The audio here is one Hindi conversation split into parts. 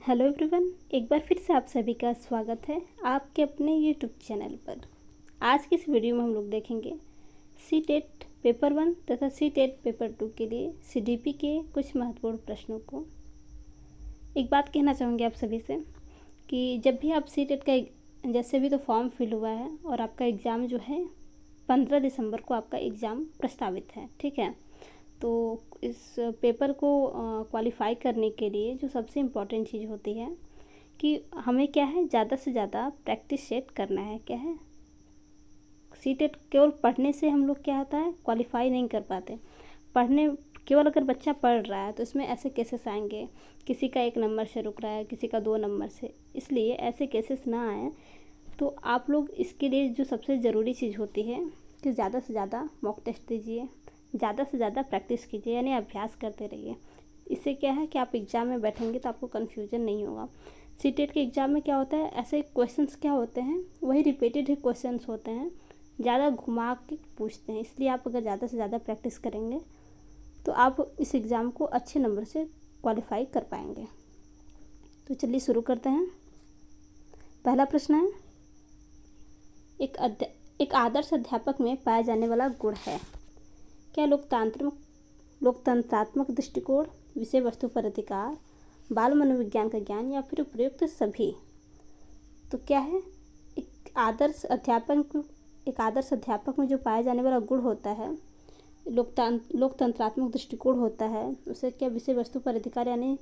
हेलो एवरीवन, एक बार फिर से आप सभी का स्वागत है आपके अपने यूट्यूब चैनल पर। आज की इस वीडियो में हम लोग देखेंगे सी टेट पेपर 1 तथा सी टेट पेपर 2 के लिए सीडीपी के कुछ महत्वपूर्ण प्रश्नों को। एक बात कहना चाहूँगी आप सभी से कि जब भी आप सी टेट का जैसे भी तो फॉर्म फिल हुआ है और आपका एग्ज़ाम जो है 15 दिसंबर को आपका एग्ज़ाम प्रस्तावित है, ठीक है। तो इस पेपर को क्वालिफ़ाई करने के लिए जो सबसे इम्पॉर्टेंट चीज़ होती है कि हमें क्या है, ज़्यादा से ज़्यादा प्रैक्टिस सेट करना है। क्या है, सीटेट केवल पढ़ने से हम लोग क्या होता है क्वालिफ़ाई नहीं कर पाते। पढ़ने केवल अगर बच्चा पढ़ रहा है तो इसमें ऐसे केसेस आएंगे, किसी का 1 नंबर से रुक रहा है, किसी का 2 नंबर से, इसलिए ऐसे केसेस ना आए। तो आप लोग इसके लिए जो सबसे ज़रूरी चीज़ होती है कि ज़्यादा से ज़्यादा मॉक टेस्ट दीजिए, ज़्यादा से ज़्यादा प्रैक्टिस कीजिए, यानी अभ्यास करते रहिए। इससे क्या है कि आप एग्ज़ाम में बैठेंगे तो आपको कन्फ्यूजन नहीं होगा। सीटेट के एग्ज़ाम में क्या होता है, ऐसे क्वेश्चंस क्या होते हैं, वही रिपीटेड ही क्वेश्चंस होते हैं, ज़्यादा घुमा के पूछते हैं। इसलिए आप अगर ज़्यादा से ज़्यादा प्रैक्टिस करेंगे तो आप इस एग्ज़ाम को अच्छे नंबर से क्वालिफाई कर पाएंगे। तो चलिए शुरू करते हैं। पहला प्रश्न है, एक आदर्श अध्यापक में पाया जाने वाला गुण है। क्या लोकतंत्रात्मक दृष्टिकोण, विषय वस्तु पर अधिकार, बाल मनोविज्ञान का ज्ञान या फिर उपयुक्त सभी। तो क्या है, एक आदर्श अध्यापक में जो पाया जाने वाला गुण होता है, लोकतंत्रात्मक दृष्टिकोण होता है। उसे क्या, विषय वस्तु पर अधिकार, यानी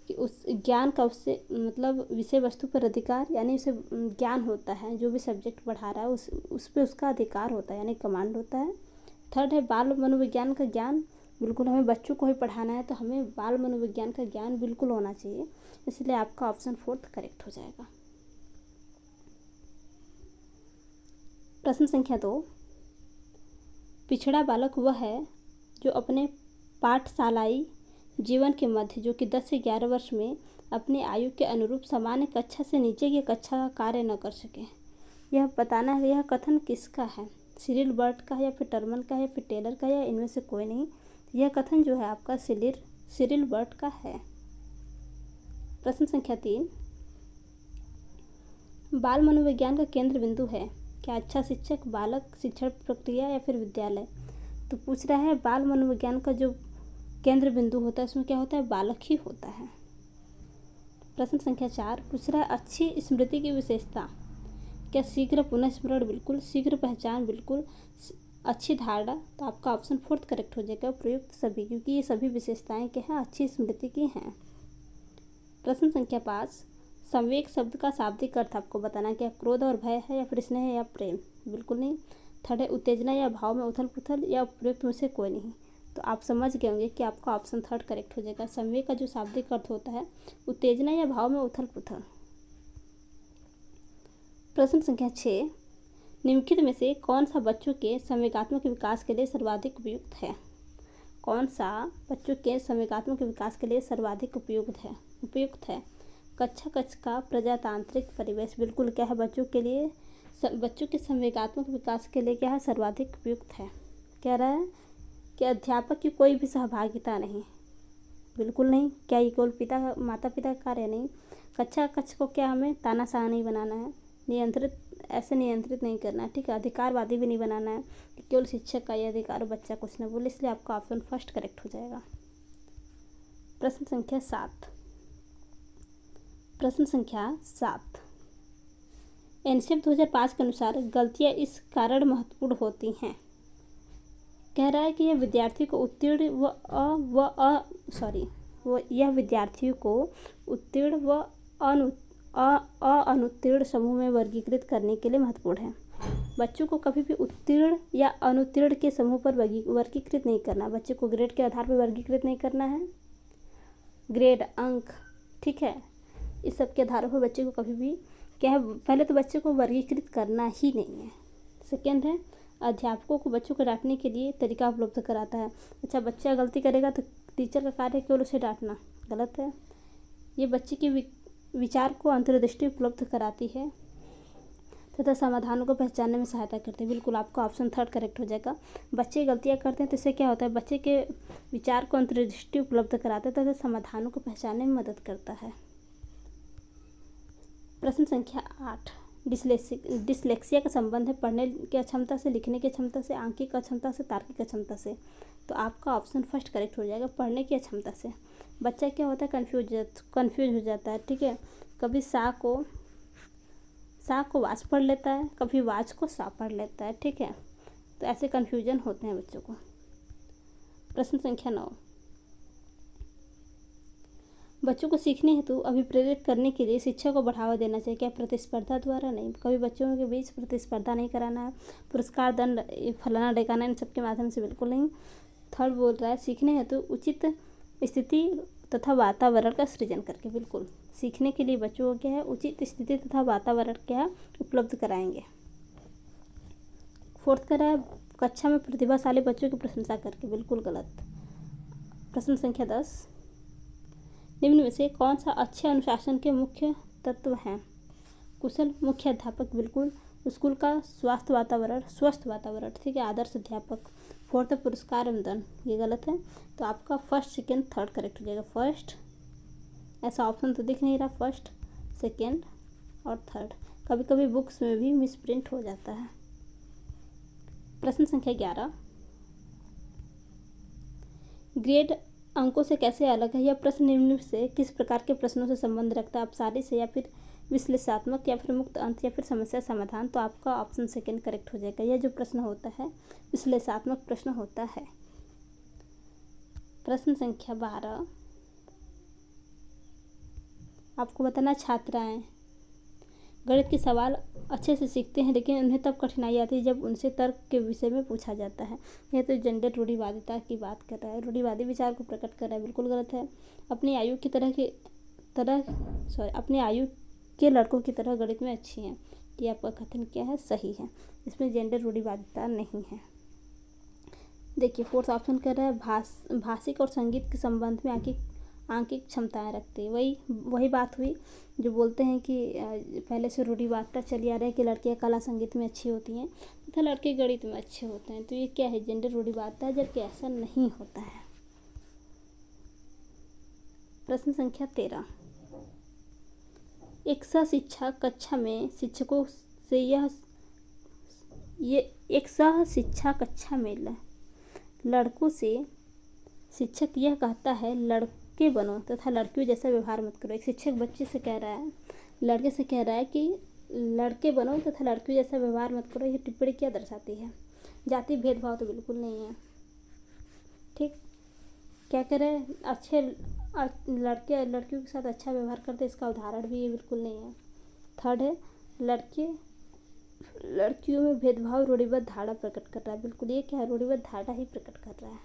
कि उस ज्ञान का उससे मतलब विषय वस्तु पर अधिकार यानी उसे ज्ञान होता है, जो भी सब्जेक्ट पढ़ा रहा है उस पर उसका अधिकार होता है, यानी कमांड होता है। थर्ड है बाल मनोविज्ञान का ज्ञान, बिल्कुल हमें बच्चों को ही पढ़ाना है तो हमें बाल मनोविज्ञान का ज्ञान बिल्कुल होना चाहिए, इसलिए आपका ऑप्शन 4 करेक्ट हो जाएगा। प्रश्न संख्या 2, पिछड़ा बालक वह है जो अपने पाठशालाई जीवन के मध्य, जो कि 10 से 11 वर्ष में, अपनी आयु के अनुरूप सामान्य कक्षा से नीचे की कक्षा का कार्य न कर सके। यह बताना है, यह कथन किसका है, सिरिल बर्ट का है या फिर टर्मन का है या फिर टेलर का, या इनमें से कोई नहीं। यह कथन जो है आपका सिरिल बर्ट का है। प्रश्न संख्या 3, बाल मनोविज्ञान का केंद्र बिंदु है। क्या अच्छा शिक्षक, बालक, शिक्षण प्रक्रिया या फिर विद्यालय। तो पूछ रहा है बाल मनोविज्ञान का जो केंद्र बिंदु होता है उसमें क्या होता है, बालक ही होता है। प्रश्न संख्या 4 पूछ रहा है अच्छी स्मृति की विशेषता। क्या शीघ्र पुनःस्मरण बिल्कुल, शीघ्र पहचान बिल्कुल, अच्छी धारणा। तो आपका ऑप्शन 4 करेक्ट हो जाएगा, प्रयुक्त सभी, क्योंकि ये सभी विशेषताएं क्या हैं, अच्छी स्मृति की हैं। प्रश्न संख्या 5, संवेग शब्द का शाब्दिक अर्थ आपको बताना, क्या क्रोध और भय है या फिर स्नेह है या प्रेम। बिल्कुल नहीं। थर्ड है उत्तेजना या भाव में उथल पुथल, या उपयुक्त में से कोई नहीं। तो आप समझ गए होंगे कि आपका ऑप्शन 3 करेक्ट हो जाएगा। संवेग का जो शाब्दिक अर्थ होता है उत्तेजना या भाव में उथल पुथल। प्रश्न संख्या 6, निम्नलिखित में से कौन सा बच्चों के संवेगात्मक विकास के लिए सर्वाधिक उपयुक्त है। कौन सा बच्चों के संवेगात्मक विकास के लिए सर्वाधिक उपयुक्त है। कक्षा कक्ष का प्रजातांत्रिक परिवेश, बिल्कुल क्या है, बच्चों के संवेगात्मक विकास के लिए क्या है, सर्वाधिक उपयुक्त है। कह रहा है कि अध्यापक की कोई भी सहभागिता नहीं, बिल्कुल नहीं। क्या ये केवल माता पिता का कार्य नहीं। कक्षा कक्ष को क्या हमें तानाशाह नहीं बनाना है, नियंत्रित नहीं करना है, ठीक है। अधिकारवादी भी नहीं बनाना है कि केवल शिक्षक का ये अधिकार बच्चा कुछ न बोले, इसलिए आपका ऑप्शन 1 करेक्ट हो जाएगा। प्रश्न संख्या 7, एनसीएफ 2005 के अनुसार गलतियां इस कारण महत्वपूर्ण होती हैं। कह रहा है कि यह विद्यार्थियों को उत्तीर्ण व अनुत्तीर्ण समूह में वर्गीकृत करने के लिए महत्वपूर्ण है। बच्चों को कभी भी उत्तीर्ण या अनुत्तीर्ण के समूह पर वर्गीकृत नहीं करना। बच्चे को ग्रेड के आधार पर वर्गीकृत नहीं करना है, ग्रेड, अंक, ठीक है, इस सब के आधारों पर बच्चे को कभी भी क्या है, पहले तो बच्चे को वर्गीकृत करना ही नहीं है। सेकेंड है, अध्यापकों को बच्चों को डांटने के लिए तरीका उपलब्ध कराता है। अच्छा, बच्चा गलती करेगा तो टीचर का कार्य केवल उसे डांटना, गलत है। ये बच्चे के विचार को अंतर्दृष्टि उपलब्ध कराती है तथा समाधानों को पहचानने में सहायता करते हैं। बिल्कुल आपका ऑप्शन 3 करेक्ट हो जाएगा। बच्चे गलतियां करते हैं तो इससे क्या होता है, बच्चे के विचार को अंतर्दृष्टि उपलब्ध कराता है तथा समाधानों को पहचानने में मदद करता है। प्रश्न संख्या 8, डिसलेक्सिया का संबंध है पढ़ने की अक्षमता से, लिखने की क्षमता से, आंकिक अक्षमता से, तार्किक अक्षमता से। तो आपका ऑप्शन फर्स्ट करेक्ट हो जाएगा, पढ़ने की अक्षमता से। बच्चा क्या होता है, कन्फ्यूज हो जाता है, ठीक है। कभी सा को वाच पढ़ लेता है, कभी वाच को सा पढ़ लेता है, ठीक है। तो ऐसे कन्फ्यूजन होते हैं बच्चों को। प्रश्न संख्या 9, बच्चों को सीखने हेतु अभिप्रेरित करने के लिए शिक्षा को बढ़ावा देना चाहिए। क्या प्रतिस्पर्धा द्वारा? नहीं, कभी बच्चों के बीच प्रतिस्पर्धा नहीं कराना है। पुरस्कार, दंड, फलाना ढेकाना, इन सबके माध्यम से बिल्कुल नहीं। थर्ड बोल रहा है सीखने हेतु उचित स्थिति तथा वातावरण का सृजन करके। बिल्कुल, सीखने के लिए बच्चों को क्या है, उचित स्थिति तथा वातावरण क्या उपलब्ध कराएंगे। फोर्थ कह रहा है कक्षा में प्रतिभाशाली बच्चों की प्रशंसा करके। बिल्कुल गलत। प्रश्न संख्या 10, निम्न में से कौन सा अच्छे अनुशासन के मुख्य तत्व हैं? कुशल मुख्य अध्यापक, बिल्कुल। स्कूल का स्वस्थ वातावरण, ठीक है। आदर्श अध्यापक। फोर्थ पुरस्कार एवं दंड, ये गलत है। तो आपका फर्स्ट, सेकेंड, थर्ड करेक्ट हो जाएगा। फर्स्ट, ऐसा ऑप्शन तो दिख नहीं रहा, फर्स्ट, सेकेंड और थर्ड। कभी कभी बुक्स में भी मिसप्रिंट हो जाता है। प्रश्न संख्या 11, ग्रेड अंकों से कैसे अलग है? यह प्रश्न निम्न से किस प्रकार के प्रश्नों से संबंध रखता है? अपसारी से, या फिर विश्लेषणात्मक, या फिर मुक्त अंत, या फिर समस्या समाधान? तो आपका ऑप्शन सेकेंड करेक्ट हो जाएगा। यह जो प्रश्न होता है विश्लेषणात्मक प्रश्न होता है। प्रश्न संख्या 12, आपको बताना, छात्राएं गणित के सवाल अच्छे से सीखते हैं, लेकिन उन्हें तब कठिनाई आती है जब उनसे तर्क के विषय में पूछा जाता है। यह तो जेंडर रूढ़िवादिता की बात कर रहा है, रूढ़िवादी विचार को प्रकट कर रहा है। बिल्कुल गलत है। अपनी आयु के लड़कों की तरह गणित में अच्छी हैं, ये आपका कथन क्या है, सही है। इसमें जेंडर रूढ़िवादिता नहीं है। देखिए, फोर्थ ऑप्शन कर रहा है भाषिक और संगीत के संबंध में आंकिक क्षमताएं रखते हैं। वही बात हुई जो बोलते हैं कि पहले से रूढ़िवादिता चली आ रही है कि लड़कियां कला संगीत में अच्छी होती हैं तथा लड़के गणित में अच्छे होते हैं। तो ये क्या है, जेंडर रूढ़िवादिता, जबकि ऐसा नहीं होता है। प्रश्न संख्या 13, एक सहशिक्षा कक्षा में शिक्षकों से एक सहशिक्षा कक्षा में लड़कों से शिक्षक यह कहता है, लड़के बनो तथा लड़कियों जैसा व्यवहार मत करो। एक शिक्षक बच्चे से कह रहा है, लड़के से कह रहा है कि लड़के बनो तथा लड़कियों जैसा व्यवहार मत करो। यह टिप्पणी क्या दर्शाती है? जाति भेदभाव तो बिल्कुल नहीं है, ठीक। क्या कह रहे हैं, अच्छे लड़के लड़कियों के साथ अच्छा व्यवहार करते, इसका उदाहरण भी ये बिल्कुल नहीं है। थर्ड है लड़कियों में भेदभाव रूढ़िबद्ध धारणा प्रकट कर रहा है। बिल्कुल, ये क्या है, रूढ़िबद्ध धारणा ही प्रकट कर रहा है।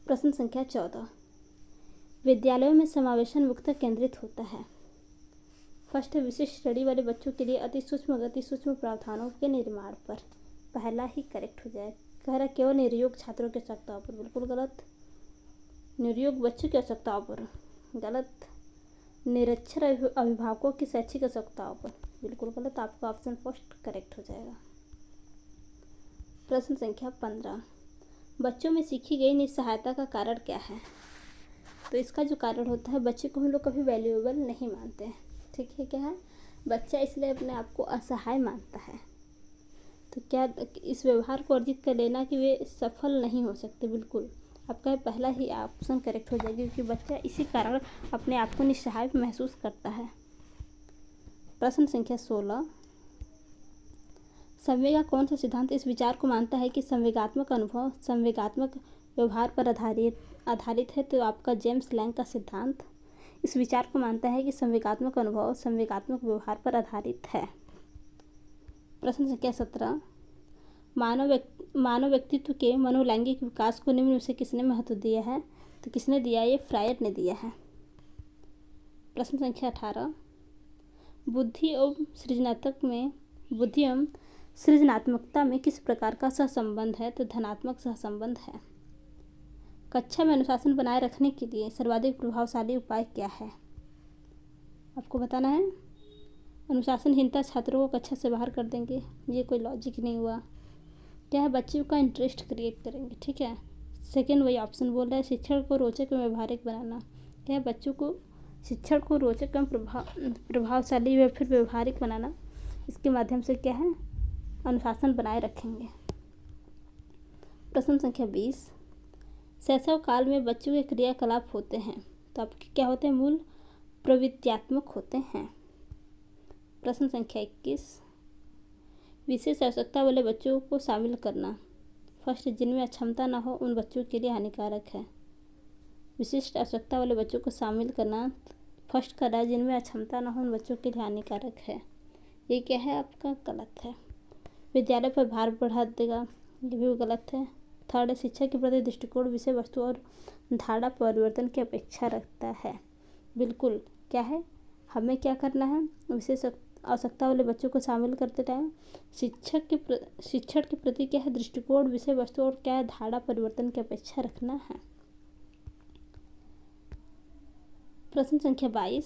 प्रश्न संख्या 14, विद्यालयों में समावेशन मुख्यतः केंद्रित होता है। फर्स्ट है विशिष्ट श्रेणी वाले बच्चों के लिए अति सूक्ष्म प्रावधानों के निर्माण पर। पहला ही करेक्ट हो जाए। कह रहा केवल निर्योग छात्रों की आवश्यकताओं पर। बिल्कुल गलत। निर्योग बच्चों की आवश्यकताओं पर। गलत। निरक्षर अभिभावकों की शैक्षिक आवश्यकताओं पर। बिल्कुल गलत। आपका ऑप्शन फर्स्ट करेक्ट हो जाएगा। प्रश्न संख्या 15, बच्चों में सीखी गई निस्सहायता का कारण क्या है? तो इसका जो कारण होता है, बच्चे को हम लोग कभी वैल्यूएबल नहीं मानते हैं, ठीक है। क्या है, बच्चा इसलिए अपने आप को असहाय मानता है। तो क्या इस व्यवहार को अर्जित कर लेना कि वे सफल नहीं हो सकते? बिल्कुल, आपका पहला ही ऑप्शन करेक्ट हो जाएगा, क्योंकि बच्चा इसी कारण अपने आप को निस्सहाय महसूस करता है। प्रश्न संख्या 16, संवेग का कौन सा सिद्धांत इस विचार को मानता है कि संवेगात्मक अनुभव संवेगात्मक व्यवहार पर आधारित है? तो आपका जेम्स लैंग का सिद्धांत इस विचार को मानता है कि संवेगात्मक अनुभव संवेगात्मक व्यवहार पर आधारित है। प्रश्न संख्या 17, मानव व्यक्तित्व के मनोलैंगिक विकास को निम्न में से किसने महत्व दिया है? तो किसने दिया? ये फ्रायड ने दिया है। प्रश्न संख्या 18, बुद्धि एवं सृजनात्मकता में किस प्रकार का सहसंबंध है? तो धनात्मक सहसंबंध है। कक्षा में अनुशासन बनाए रखने के लिए सर्वाधिक प्रभावशाली उपाय क्या है? आपको बताना है। अनुशासनहीनता छात्रों को कक्षा से बाहर कर देंगे, ये कोई लॉजिक नहीं हुआ। क्या है, बच्चों का इंटरेस्ट क्रिएट करेंगे, ठीक है। सेकेंड वही ऑप्शन बोल रहा है, शिक्षण को रोचक एवं व्यवहारिक बनाना। क्या है, बच्चों को शिक्षण को रोचक एवं प्रभावशाली व फिर व्यवहारिक बनाना, इसके माध्यम से क्या है, अनुशासन बनाए रखेंगे। प्रश्न संख्या 20, शैशव काल में बच्चों के क्रियाकलाप होते हैं, तो आपके क्या होते हैं, मूल प्रवृत्त्यात्मक होते हैं। प्रश्न संख्या 21, विशेष आवश्यकता वाले बच्चों को शामिल करना, फर्स्ट, जिनमें अक्षमता न हो उन बच्चों के लिए हानिकारक है। विशिष्ट आवश्यकता वाले बच्चों को शामिल करना, फर्स्ट कर रहा है, जिनमें अक्षमता न हो उन बच्चों के लिए हानिकारक है। ये क्या है आपका, गलत है। विद्यालय पर भार बढ़ा देगा, ये भी गलत है। थर्ड है, शिक्षा के प्रति दृष्टिकोण विषय वस्तु और धारणा परिवर्तन की अपेक्षा रखता है। बिल्कुल क्या है, हमें क्या करना है, विशेष आवश्यकता वाले बच्चों को शामिल करते टाइम शिक्षण के प्रति क्या है, दृष्टिकोण विषय वस्तु और क्या है, धारणा परिवर्तन की अपेक्षा रखना है। प्रश्न संख्या 22,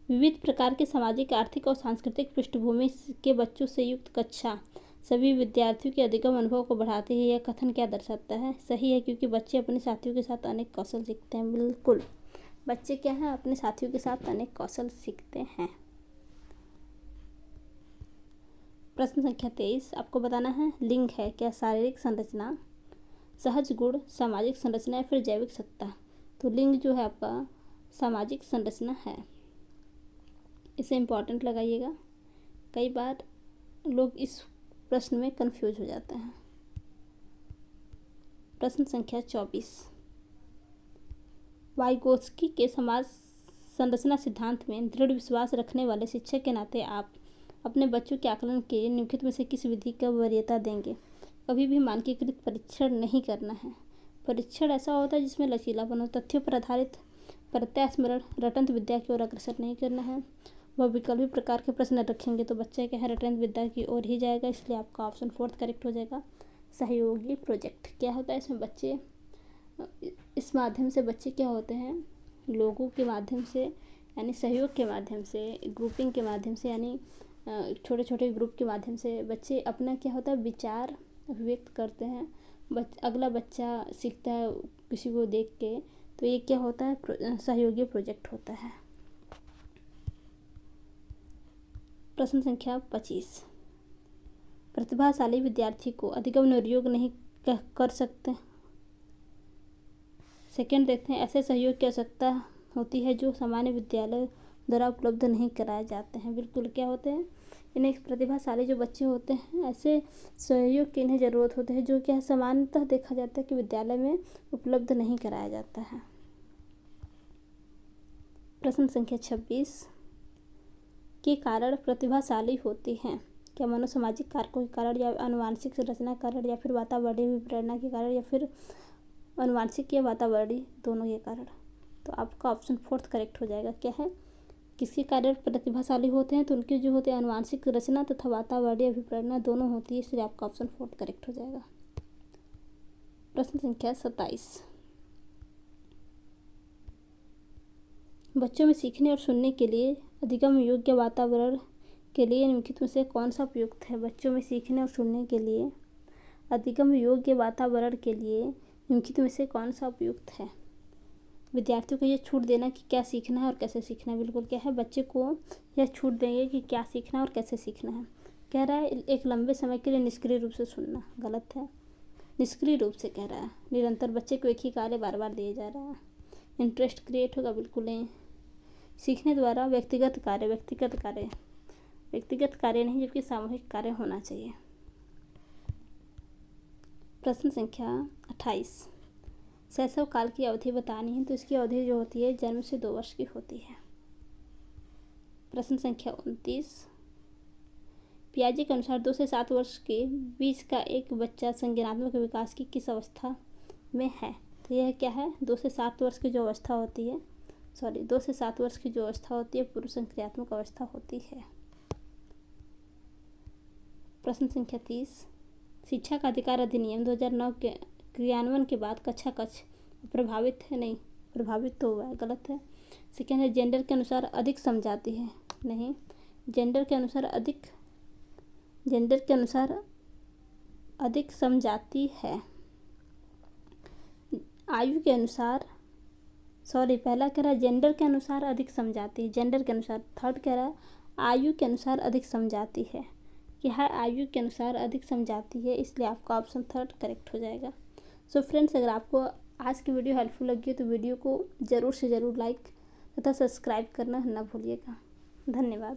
विविध प्रकार के सामाजिक, आर्थिक और सांस्कृतिक पृष्ठभूमि के बच्चों से युक्त कक्षा सभी विद्यार्थियों के अधिगम अनुभव को बढ़ाती है। यह कथन क्या दर्शाता है, सही है, क्योंकि बच्चे अपने साथियों के साथ अनेक कौशल सीखते हैं। बिल्कुल, बच्चे क्या है, अपने साथियों के साथ अनेक कौशल सीखते हैं। प्रश्न संख्या 23, आपको बताना है, लिंग है क्या, शारीरिक संरचना, सहज गुण, सामाजिक संरचना या फिर जैविक सत्ता। तो लिंग जो है आपका सामाजिक संरचना है, इसे इम्पोर्टेंट लगाइएगा। कई बार लोग इस प्रश्न में कंफ्यूज हो जाते हैं। प्रश्न संख्या 24, वाइगोत्स्की के समाज संरचना सिद्धांत में दृढ़ विश्वास रखने वाले शिक्षक के नाते आप अपने बच्चों के आकलन के लिए निम्नलिखित में से किस विधि का वरीयता देंगे। कभी भी मानकीकृत परीक्षण नहीं करना है। परीक्षण ऐसा होता है जिसमें लचीलापन हो, तथ्यों पर आधारित प्रत्यास्मरण, रटंत विद्या की ओर अग्रसर नहीं करना है। वह विकल्पित प्रकार के प्रश्न रखेंगे तो बच्चा क्या है, रटंत विद्या की ओर ही जाएगा, इसलिए आपका ऑप्शन 4 करेक्ट हो जाएगा। सहयोगी प्रोजेक्ट क्या होता है, इसमें बच्चे, इस माध्यम से बच्चे क्या होते हैं, लोगों के माध्यम से यानी सहयोग के माध्यम से, ग्रुपिंग के माध्यम से, यानी छोटे छोटे ग्रुप के माध्यम से बच्चे अपना क्या होता है, विचार व्यक्त करते हैं। अगला बच्चा सीखता है किसी को देख के, तो ये क्या होता है, सहयोगी प्रोजेक्ट होता है। प्रश्न संख्या 25, प्रतिभाशाली विद्यार्थी को अधिगम निर्योग नहीं कर सकते। सेकंड देखते हैं, ऐसे सहयोग की आवश्यकता होती है जो सामान्य विद्यालय द्वारा उपलब्ध नहीं कराए जाते हैं। बिल्कुल क्या होते हैं, इन्हें प्रतिभाशाली जो बच्चे होते हैं, ऐसे सहयोग की इन्हें ज़रूरत होती है जो क्या सामान्यतः देखा जाता है कि विद्यालय में उपलब्ध नहीं कराया जाता है। प्रश्न संख्या 26 के कारण प्रतिभाशाली होती हैं। क्या मनोसामाजिक कारकों के कारण या आनुवंशिक संरचना के कारण या फिर वातावरणीय प्रेरणा के कारण या फिर आनुवंशिक या वातावरणीय दोनों के कारण। तो आपका ऑप्शन 4 करेक्ट हो जाएगा। क्या है, किसके कारण प्रतिभाशाली होते हैं, तो उनके जो होते हैं आनुवंशिक रचना तथा वातावरणीय अभिप्रेरणा दोनों होती है, इसलिए आपका ऑप्शन 4 करेक्ट हो जाएगा। प्रश्न संख्या 27, बच्चों में सीखने और सुनने के लिए अधिगम योग्य वातावरण के लिए निम्नलिखित में से कौन सा उपयुक्त है। बच्चों में सीखने और सुनने के लिए अधिगम योग्य वातावरण के लिए निम्नलिखित में से कौन सा उपयुक्त है। विद्यार्थियों को यह छूट देना कि क्या सीखना है और कैसे सीखना है। बिल्कुल क्या है, बच्चे को यह छूट देंगे कि क्या सीखना है और कैसे सीखना है। कह रहा है एक लंबे समय के लिए निष्क्रिय रूप से सुनना, गलत है। निष्क्रिय रूप से कह रहा है, निरंतर बच्चे को एक ही कार्य बार बार दिया जा रहा है। इंटरेस्ट क्रिएट होगा, बिल्कुल नहीं। सीखने द्वारा व्यक्तिगत कार्य नहीं जबकि सामूहिक कार्य होना चाहिए। प्रश्न संख्या 28, शैशव काल की अवधि बतानी है, तो इसकी अवधि जो होती है जन्म से 2 वर्ष की होती है। प्रश्न संख्या 29, पियाजे के अनुसार 2 से 7 वर्ष के बीच का एक बच्चा संज्ञानात्मक विकास की किस अवस्था में है। तो यह क्या है, 2 से 7 वर्ष की जो अवस्था होती है, 2 से 7 वर्ष की जो अवस्था होती है पूर्व संक्रियात्मक अवस्था होती है। प्रश्न संख्या 30, शिक्षा का अधिकार अधिनियम 2009 के क्रियान्वयन के बाद कक्षा प्रभावित है, नहीं प्रभावित तो हुआ है, गलत है। सेकेंड है, जेंडर के अनुसार अधिक समझाती है, नहीं। जेंडर के अनुसार अधिक समझाती है। आयु के अनुसार पहला कह रहा है जेंडर के अनुसार अधिक समझाती है, जेंडर के अनुसार। थर्ड कह रहा है आयु के अनुसार अधिक समझाती है, कि हर आयु के अनुसार अधिक समझाती है, इसलिए आपका ऑप्शन थर्ड करेक्ट हो जाएगा। सो फ्रेंड्स, अगर आपको आज की वीडियो हेल्पफुल लगी है तो वीडियो को ज़रूर से ज़रूर लाइक तथा सब्सक्राइब करना ना भूलिएगा। धन्यवाद।